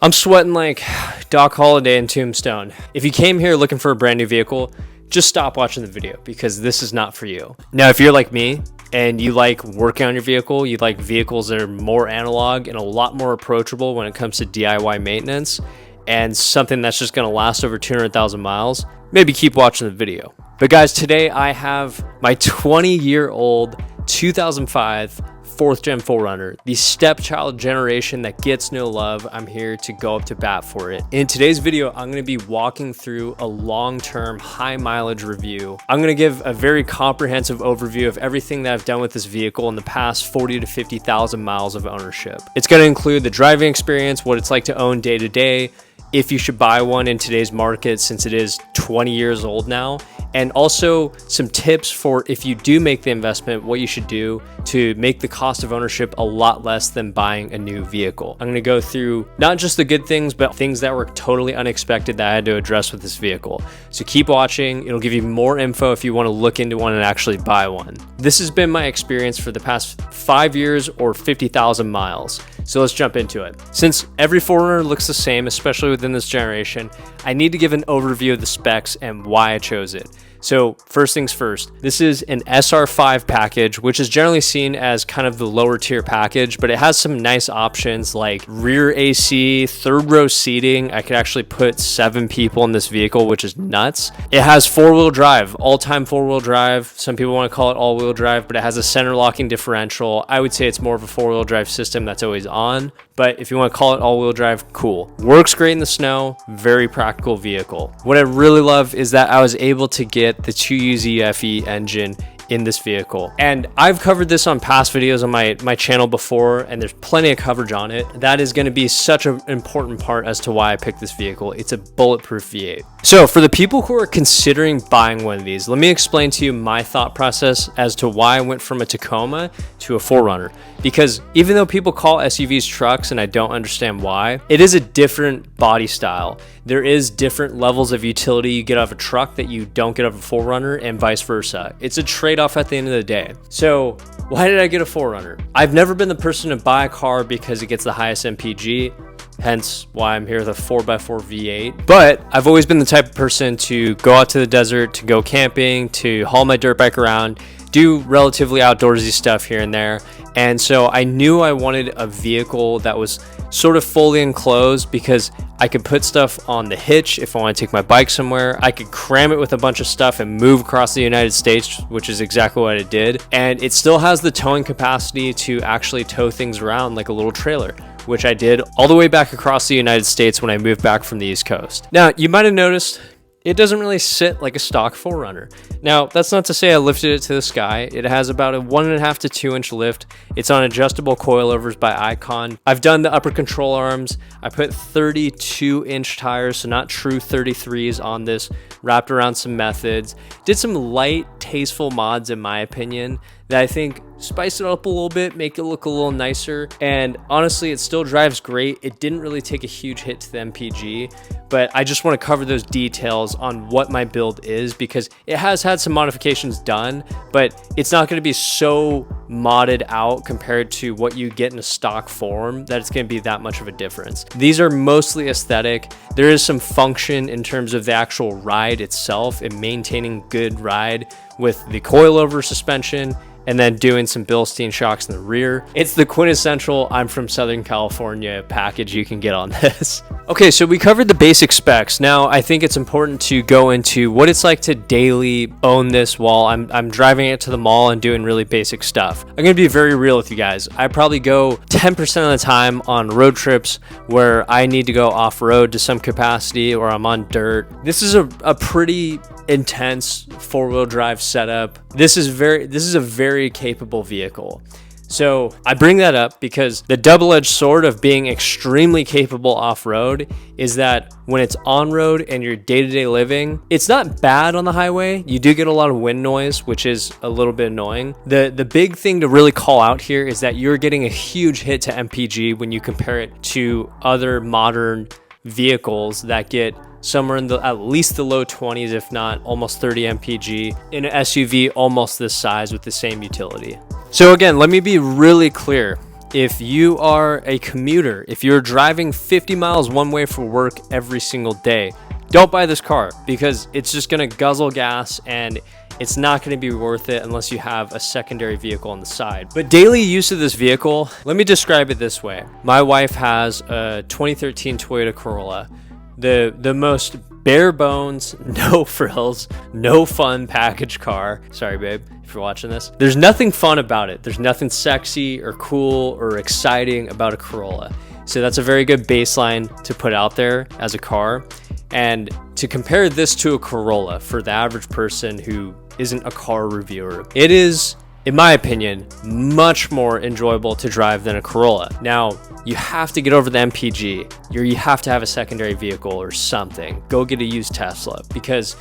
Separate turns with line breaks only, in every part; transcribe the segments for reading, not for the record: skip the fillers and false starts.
I'm sweating like Doc Holliday in Tombstone. If you came here looking for a brand new vehicle, just stop watching the video because this is not for you. Now, if you're like me and you like working on your vehicle, you like vehicles that are more analog and a lot more approachable when it comes to DIY maintenance and something that's just gonna last over 200,000 miles, maybe keep watching the video. But guys, today I have my 20-year-old 2005 4th gen 4Runner, the stepchild generation that gets no love. I'm here to go up to bat for it. In today's video, I'm going to be walking through a long-term high mileage review. I'm going to give a very comprehensive overview of everything that I've done with this vehicle in the past 40 to 50,000 miles of ownership. It's going to include the driving experience, what it's like to own day to day, if you should buy one in today's market since it is 20 years old now, and also some tips for if you do make the investment, what you should do to make the cost of ownership a lot less than buying a new vehicle. I'm gonna go through not just the good things, but things that were totally unexpected that I had to address with this vehicle. So keep watching, it'll give you more info if you wanna look into one and actually buy one. This has been my experience for the past 5 years or 50,000 miles. So let's jump into it. Since every 4Runner looks the same, especially within this generation, I need to give an overview of the specs and why I chose it. So first things first, this is an SR5 package, which is generally seen as kind of the lower tier package, but it has some nice options like rear AC, third row seating. I could actually put 7 people in this vehicle, which is nuts. It has 4-wheel drive, all-time 4-wheel drive. Some people want to call it all-wheel drive, but it has a center locking differential. I would say it's more of a 4-wheel drive system that's always on, but if you want to call it all-wheel drive, cool. Works great in the snow, very practical vehicle. What I really love is that I was able to get the 2UZ engine in this vehicle. And I've covered this on past videos on my channel before, and there's plenty of coverage on it. That is going to be such an important part as to why I picked this vehicle. It's a bulletproof V8. So for the people who are considering buying one of these, let me explain to you my thought process as to why I went from a Tacoma to a 4Runner. Because even though people call SUVs trucks, and I don't understand why, it is a different body style. There is different levels of utility you get out of a truck that you don't get out of a 4Runner, and vice versa. It's a trade-off at the end of the day. So why did I get a 4Runner? I've never been the person to buy a car because it gets the highest MPG, hence why I'm here with a 4x4 V8. But I've always been the type of person to go out to the desert, to go camping, to haul my dirt bike around, do relatively outdoorsy stuff here and there. And so I knew I wanted a vehicle that was sort of fully enclosed because I could put stuff on the hitch if I want to take my bike somewhere. I could cram it with a bunch of stuff and move across the United States, which is exactly what it did. And it still has the towing capacity to actually tow things around like a little trailer, which I did all the way back across the United States when I moved back from the East Coast. Now, you might have noticed it doesn't really sit like a stock 4Runner. Now, that's not to say I lifted it to the sky. It has about a 1.5 to 2 inch lift. It's on adjustable coilovers by Icon. I've done the upper control arms. I put 32 inch tires, so not true 33s on this, wrapped around some methods. Did some light, tasteful mods in my opinion that I think spice it up a little bit, make it look a little nicer. And honestly, it still drives great. It didn't really take a huge hit to the MPG, but I just want to cover those details on what my build is because it has had some modifications done, but it's not going to be so modded out compared to what you get in a stock form that it's going to be that much of a difference. These are mostly aesthetic. There is some function in terms of the actual ride itself and maintaining good ride with the coilover suspension and then doing some Bilstein shocks in the rear. It's the quintessential I'm from Southern California package you can get on this. Okay, so we covered the basic specs. Now I think it's important to go into what it's like to daily own this while I'm driving it to the mall and doing really basic stuff. I'm gonna be very real with you guys. I probably go 10% of the time on road trips where I need to go off-road to some capacity or I'm on dirt. This is a pretty intense 4-wheel drive setup. This is a very capable vehicle. So I bring that up because the double-edged sword of being extremely capable off-road is that when it's on-road and your day-to-day living, it's not bad on the highway. You do get a lot of wind noise, which is a little bit annoying. The big thing to really call out here is that you're getting a huge hit to MPG when you compare it to other modern vehicles that get somewhere in at least the low 20s, if not almost 30 mpg in an SUV almost this size with the same utility. So again, let me be really clear. if you are a commuter, if you're driving 50 miles one way for work every single day, don't buy this car because it's just going to guzzle gas and it's not going to be worth it unless you have a secondary vehicle on the side. But daily use of this vehicle, let me describe it this way. My wife has a 2013 Toyota Corolla, the most bare bones, no frills, no fun package car. Sorry, babe, if you're watching this. There's nothing fun about it. There's nothing sexy or cool or exciting about a Corolla. So that's a very good baseline to put out there as a car. And to compare this to a Corolla for the average person who isn't a car reviewer, it is, in my opinion, much more enjoyable to drive than a Corolla. Now, you have to get over the MPG, or you have to have a secondary vehicle or something. Go get a used Tesla because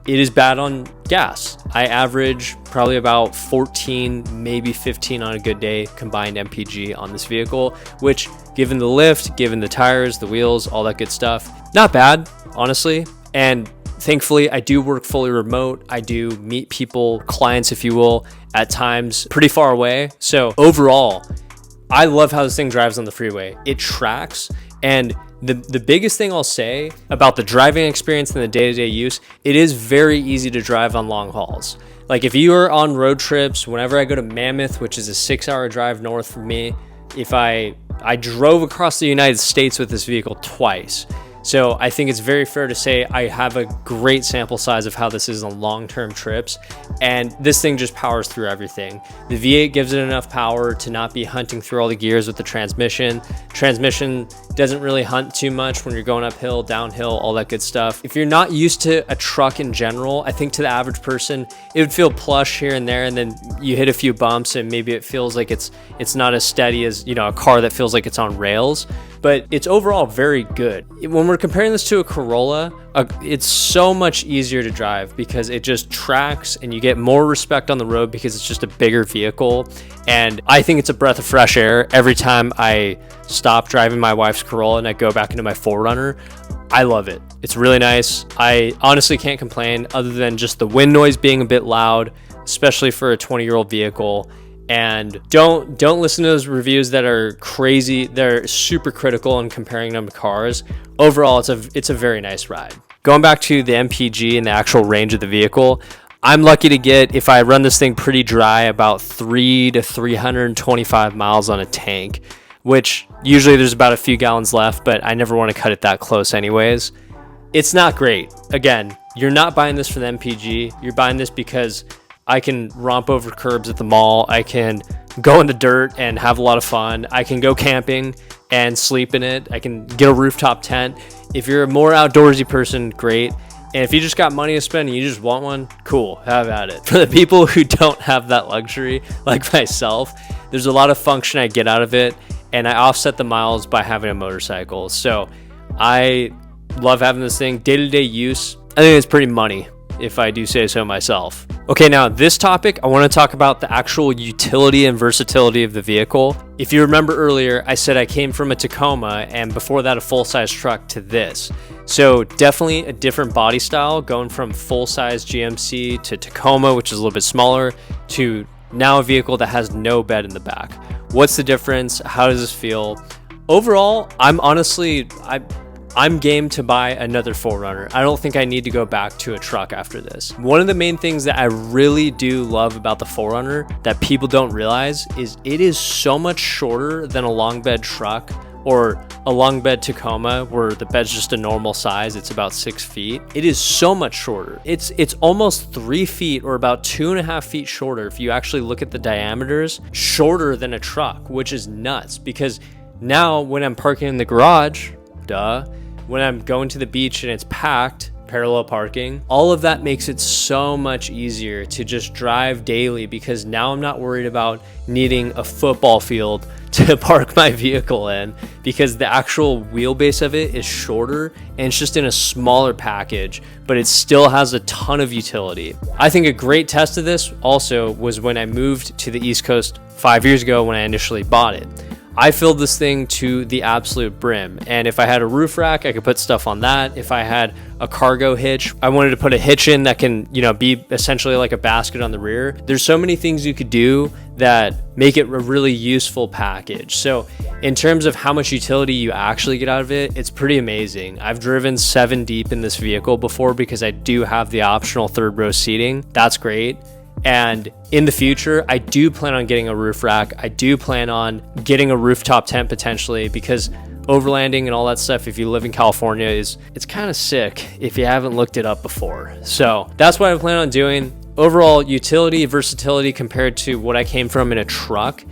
it is bad on gas. I average probably about 14, maybe 15 on a good day combined MPG on this vehicle, which given the lift, given the tires, the wheels, all that good stuff, not bad, honestly. And thankfully, I do work fully remote. I do meet people, clients, if you will, at times pretty far away. So overall, I love how this thing drives on the freeway. It tracks. And the biggest thing I'll say about the driving experience and the day-to-day use, it is very easy to drive on long hauls. Like if you are on road trips, whenever I go to Mammoth, which is a 6-hour drive north from me, if I drove across the United States with this vehicle twice. So I think it's very fair to say I have a great sample size of how this is on long-term trips, and this thing just powers through everything. The V8 gives it enough power to not be hunting through all the gears with the transmission. Transmission doesn't really hunt too much when you're going uphill, downhill, all that good stuff. If you're not used to a truck in general, I think to the average person, it would feel plush here and there, and then you hit a few bumps and maybe it feels like it's not as steady as, a car that feels like it's on rails. But it's overall very good. When we're comparing this to a Corolla, it's so much easier to drive because it just tracks and you get more respect on the road because it's just a bigger vehicle. And I think it's a breath of fresh air every time I stop driving my wife's Corolla and I go back into my 4Runner. I love it. It's really nice. I honestly can't complain other than just the wind noise being a bit loud, especially for a 20-year-old vehicle. And don't listen to those reviews that are crazy. They're super critical in comparing them to cars. Overall, it's a very nice ride. Going back to the MPG and the actual range of the vehicle, I'm lucky to get, if I run this thing pretty dry, about 300 to 325 miles on a tank, which usually there's about a few gallons left, but I never want to cut it that close anyways. It's not great. Again, you're not buying this for the MPG. You're buying this because I can romp over curbs at the mall. I can go in the dirt and have a lot of fun. I can go camping and sleep in it. I can get a rooftop tent. If you're a more outdoorsy person, great. And if you just got money to spend and you just want one, cool, have at it. For the people who don't have that luxury, like myself, there's a lot of function I get out of it, and I offset the miles by having a motorcycle. So I love having this thing. Day-to-day use, I think it's pretty money, if I do say so myself. Okay, now this topic, I want to talk about the actual utility and versatility of the vehicle. If you remember earlier, I said I came from a Tacoma and before that a full-size truck to this. So definitely a different body style, going from full-size GMC to Tacoma, which is a little bit smaller, to now a vehicle that has no bed in the back. What's the difference? How does this feel? Overall, I'm game to buy another 4Runner. I don't think I need to go back to a truck after this. One of the main things that I really do love about the 4Runner that people don't realize is it is so much shorter than a long bed truck or a long bed Tacoma where the bed's just a normal size. It's about 6 feet. It is so much shorter. It's almost 3 feet or about 2.5 feet shorter if you actually look at the diameters, shorter than a truck, which is nuts because now when I'm parking in the garage, when I'm going to the beach and it's packed, parallel parking, all of that makes it so much easier to just drive daily because now I'm not worried about needing a football field to park my vehicle in because the actual wheelbase of it is shorter and it's just in a smaller package, but it still has a ton of utility. I think a great test of this also was when I moved to the East Coast 5 years ago when I initially bought it. I filled this thing to the absolute brim. And if I had a roof rack, I could put stuff on that. If I had a cargo hitch, I wanted to put a hitch in that can, be essentially like a basket on the rear. There's so many things you could do that make it a really useful package. So in terms of how much utility you actually get out of it, it's pretty amazing. I've driven 7 deep in this vehicle before because I do have the optional 3rd row seating. That's great. And in the future, I do plan on getting a roof rack. I do plan on getting a rooftop tent potentially, because overlanding and all that stuff, if you live in California, it's kind of sick if you haven't looked it up before. So that's what I plan on doing. Overall utility, versatility compared to what I came from in a truck,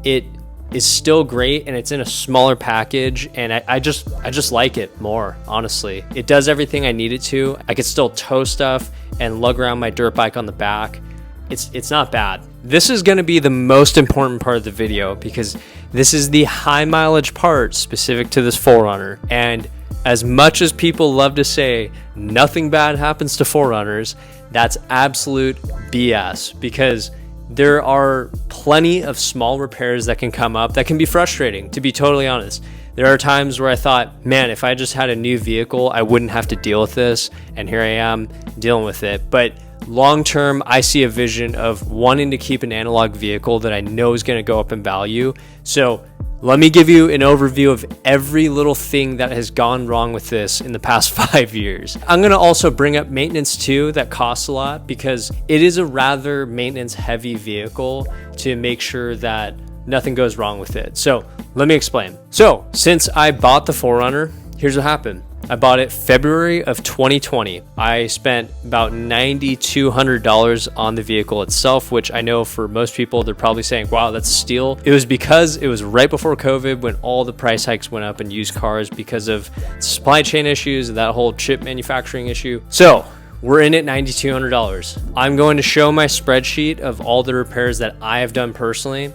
it is still great, and it's in a smaller package, and I just like it more, honestly. It does everything I need it to. I could still tow stuff and lug around my dirt bike on the back. It's not bad. This is going to be the most important part of the video, because this is the high mileage part specific to this 4Runner. And as much as people love to say nothing bad happens to 4Runners, that's absolute BS, because there are plenty of small repairs that can come up that can be frustrating, to be totally honest. There are times where I thought, man, if I just had a new vehicle, I wouldn't have to deal with this. And here I am dealing with it. But long term, I see a vision of wanting to keep an analog vehicle that I know is going to go up in value. So let me give you an overview of every little thing that has gone wrong with this in the past 5 years. I'm going to also bring up maintenance too, that costs a lot, because it is a rather maintenance heavy vehicle to make sure that nothing goes wrong with it. So let me explain. So since I bought the 4Runner, here's what happened. I bought it February of 2020. I spent about $9,200 on the vehicle itself, which I know for most people, they're probably saying, wow, that's a steal. It was because it was right before COVID when all the price hikes went up in used cars because of supply chain issues and that whole chip manufacturing issue. So we're in at $9,200. I'm going to show my spreadsheet of all the repairs that I have done personally.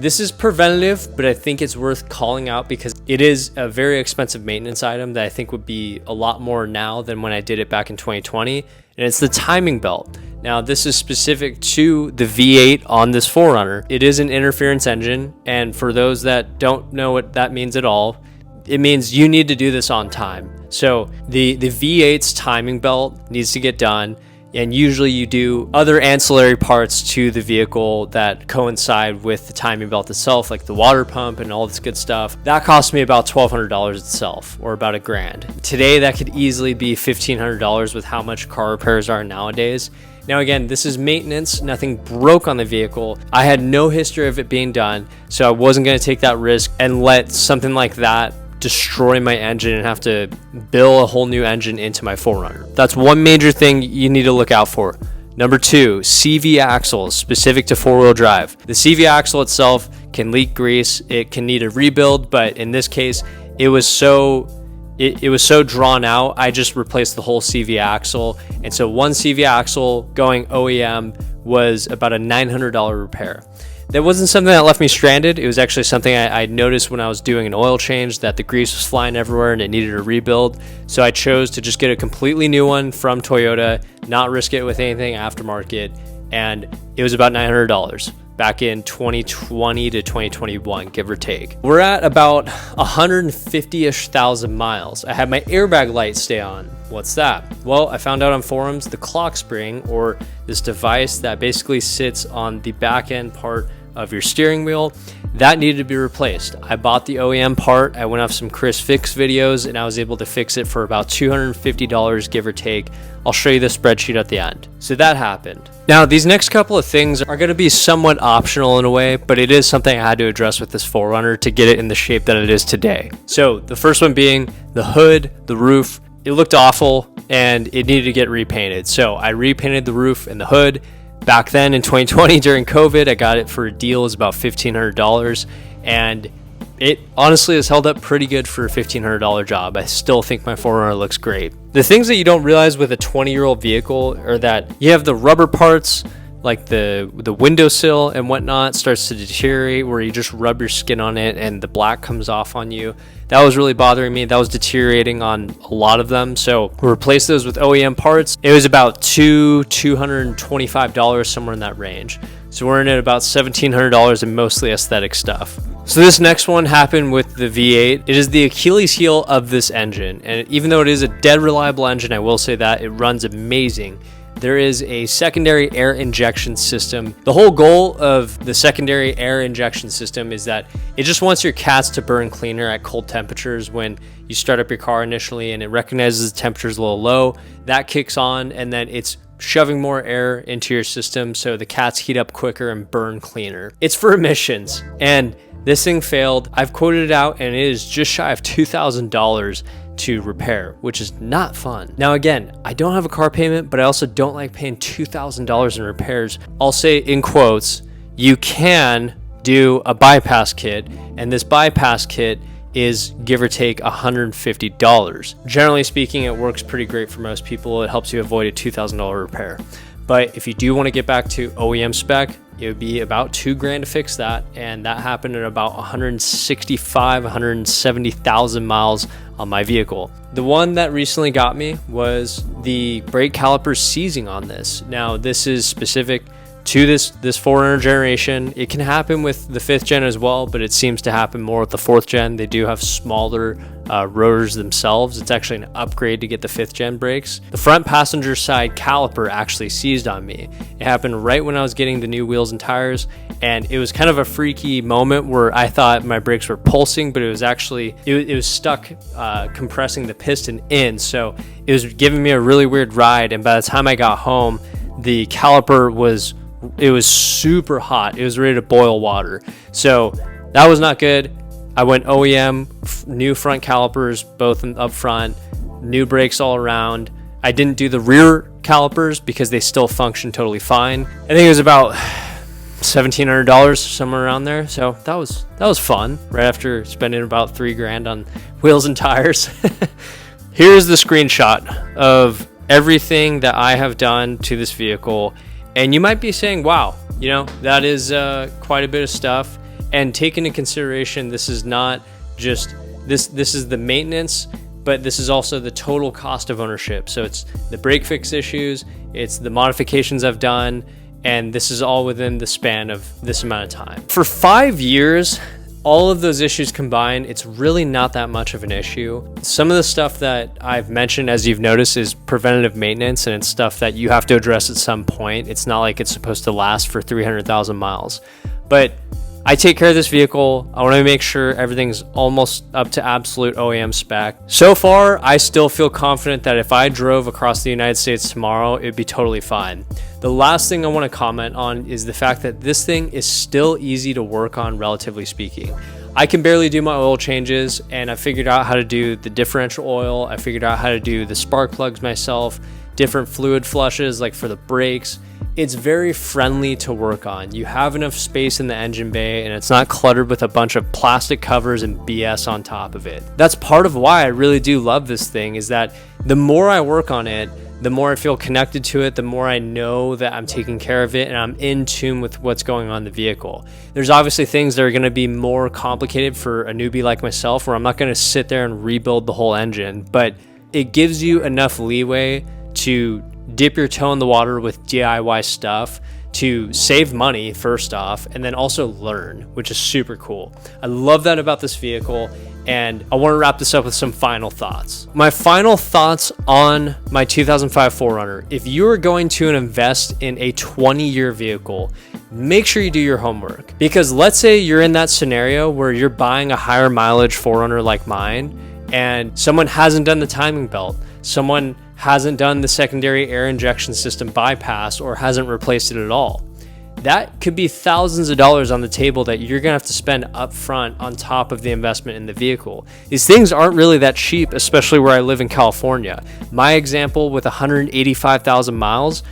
This is preventative, but I think it's worth calling out because it is a very expensive maintenance item that I think would be a lot more now than when I did it back in 2020. And it's the timing belt. Now, this is specific to the V8 on this 4Runner. It is an interference engine. And for those that don't know what that means at all, it means you need to do this on time. So the V8's timing belt needs to get done. And usually you do other ancillary parts to the vehicle that coincide with the timing belt itself, like the water pump and all this good stuff. That cost me about $1,200 itself, or about $1,000. Today, that could easily be $1,500 with how much car repairs are nowadays. Now again, this is maintenance, nothing broke on the vehicle. I had no history of it being done, so I wasn't gonna take that risk and let something like that destroy my engine and have to build a whole new engine into my 4Runner. That's one major thing you need to look out for. Number 2, CV axles specific to 4-wheel drive. The CV axle itself can leak grease. It can need a rebuild, but in this case, it was so drawn out, I just replaced the whole CV axle. And so one CV axle going OEM was about a $900 repair. That wasn't something that left me stranded. It was actually something I noticed when I was doing an oil change, that the grease was flying everywhere and it needed a rebuild. So I chose to just get a completely new one from Toyota, not risk it with anything aftermarket. And it was about $900 back in 2020 to 2021, give or take. We're at about 150-ish thousand miles. I had my airbag light stay on. What's that? Well, I found out on forums, the clock spring, or this device that basically sits on the back end part of your steering wheel, that needed to be replaced. I bought the OEM part. I went off some Chris Fix videos and I was able to fix it for about $250, give or take. I'll show you the spreadsheet at the end. So that happened. Now, these next couple of things are going to be somewhat optional in a way, but it is something I had to address with this 4Runner to get it in the shape that it is today. So the first one being the hood, the roof. It looked awful and it needed to get repainted. So I repainted the roof and the hood. Back then in 2020 during COVID, I got it for a deal. It was about $1,500, and it honestly has held up pretty good for a $1,500 job. I still think my 4Runner looks great. The things that you don't realize with a 20-year-old vehicle are that you have the rubber parts, like the windowsill and whatnot, starts to deteriorate where you just rub your skin on it and the black comes off on you. That was really bothering me. That was deteriorating on a lot of them. So we replaced those with OEM parts. It was about $225, somewhere in that range. So we're in at about $1,700 in mostly aesthetic stuff. So this next one happened with the V8. It is the Achilles heel of this engine, and even though it is a dead reliable engine, I will say that it runs amazing. There is a secondary air injection system. The whole goal of the secondary air injection system is that it just wants your cats to burn cleaner at cold temperatures. When you start up your car initially and it recognizes the temperature's a little low, that kicks on, and then it's shoving more air into your system so the cats heat up quicker and burn cleaner. It's for emissions, and this thing failed. I've quoted it out, and it is just shy of $2,000 to repair, which is not fun. Now again, I don't have a car payment, but I also don't like paying $2,000 in repairs. I'll say in quotes, you can do a bypass kit, and this bypass kit is give or take $150. Generally speaking, it works pretty great for most people. It helps you avoid a $2,000 repair. But if you do want to get back to OEM spec, it would be about $2,000 to fix that, and that happened at about 170,000 miles on my vehicle. The one that recently got me was the brake calipers seizing on this. Now, this is specific to this 4Runner generation. It can happen with the 5th gen as well, but it seems to happen more with the 4th gen. They do have smaller rotors themselves. It's actually an upgrade to get the 5th gen brakes. The front passenger side caliper actually seized on me. It happened right when I was getting the new wheels and tires, and it was kind of a freaky moment where I thought my brakes were pulsing, but it was actually, it was stuck compressing the piston in, so it was giving me a really weird ride. And by the time I got home, the caliper was super hot. It was ready to boil water. So that was not good. I went OEM, new front calipers, both up front, new brakes all around. I didn't do the rear calipers because they still function totally fine. I think it was about $1,700, somewhere around there. So that was fun, right after spending about $3,000 on wheels and tires. Here's the screenshot of everything that I have done to this vehicle. And you might be saying, wow, you know, that is quite a bit of stuff. And take into consideration, this is not just, this is the maintenance, but this is also the total cost of ownership. So it's the brake fix issues, it's the modifications I've done, and this is all within the span of this amount of time. For 5 years, all of those issues combined, it's really not that much of an issue. Some of the stuff that I've mentioned, as you've noticed, is preventative maintenance, and it's stuff that you have to address at some point. It's not like it's supposed to last for 300,000 miles. But I take care of this vehicle. I want to make sure everything's almost up to absolute OEM spec. So far, I still feel confident that if I drove across the United States tomorrow, it'd be totally fine. The last thing I want to comment on is the fact that this thing is still easy to work on, relatively speaking. I can barely do my oil changes, and I figured out how to do the differential oil. I figured out how to do the spark plugs myself, different fluid flushes like for the brakes. It's very friendly to work on. You have enough space in the engine bay, and it's not cluttered with a bunch of plastic covers and BS on top of it. That's part of why I really do love this thing, is that the more I work on it, the more I feel connected to it, the more I know that I'm taking care of it and I'm in tune with what's going on in the vehicle. There's obviously things that are going to be more complicated for a newbie like myself, where I'm not going to sit there and rebuild the whole engine, but it gives you enough leeway to dip your toe in the water with DIY stuff, to save money first off, and then also learn, which is super cool. I love that about this vehicle, and I want to wrap this up with some final thoughts. My final thoughts on my 2005 4Runner: if you are going to invest in a 20-year vehicle, make sure you do your homework. Because let's say you're in that scenario where you're buying a higher mileage 4Runner like mine, and someone hasn't done the timing belt, someone hasn't done the secondary air injection system bypass, or hasn't replaced it at all. That could be thousands of dollars on the table that you're gonna have to spend up front on top of the investment in the vehicle. These things aren't really that cheap, especially where I live in California. My example with 185,000 miles,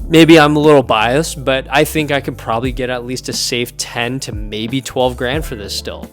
maybe I'm a little biased, but I think I could probably get at least a safe 10 to maybe 12 grand for this still.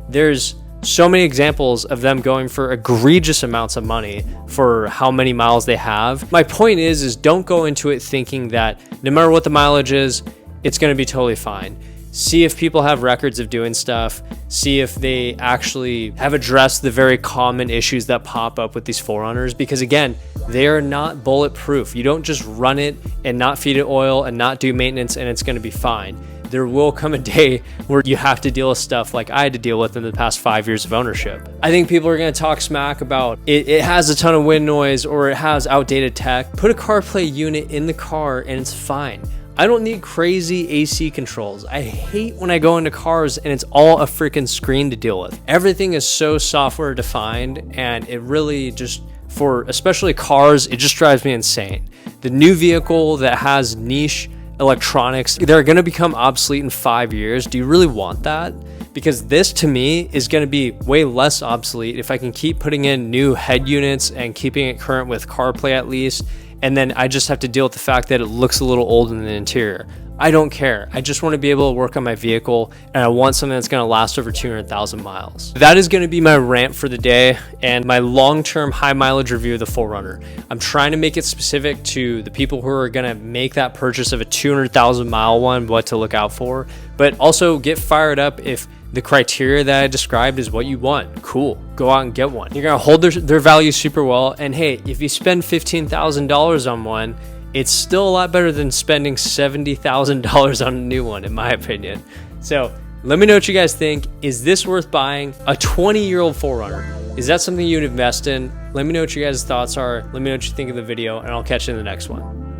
There's so many examples of them going for egregious amounts of money for how many miles they have. My point is don't go into it thinking that no matter what the mileage is, it's going to be totally fine. See if people have records of doing stuff. See if they actually have addressed the very common issues that pop up with these 4Runners, because again, they are not bulletproof. You don't just run it and not feed it oil and not do maintenance and it's going to be fine. there will come a day where you have to deal with stuff like I had to deal with in the past 5 years of ownership. I think people are going to talk smack about it has a ton of wind noise or it has outdated tech. Put a CarPlay unit in the car and it's fine. I don't need crazy AC controls. I hate when I go into cars and it's all a freaking screen to deal with. Everything is so software defined, and it really just, for especially cars, it just drives me insane. The new vehicle that has niche electronics, they're going to become obsolete in 5 years. Do you really want that? Because this to me is going to be way less obsolete if I can keep putting in new head units and keeping it current with CarPlay at least. And then I just have to deal with the fact that it looks a little old in the interior. I don't care. I just want to be able to work on my vehicle, and I want something that's going to last over 200,000 miles. That is going to be my rant for the day and my long-term high mileage review of the 4Runner. I'm trying to make it specific to the people who are going to make that purchase of a 200,000 mile one, what to look out for, but also get fired up if the criteria that I described is what you want. Cool, go out and get one. You're gonna hold their value super well, and hey, if you spend $15,000 on one, it's still a lot better than spending $70,000 on a new one, in my opinion. So let me know what you guys think. Is this worth buying? A 20-year-old 4Runner, is that something you'd invest in? Let me know what you guys' thoughts are. Let me know what you think of the video, and I'll catch you in the next one.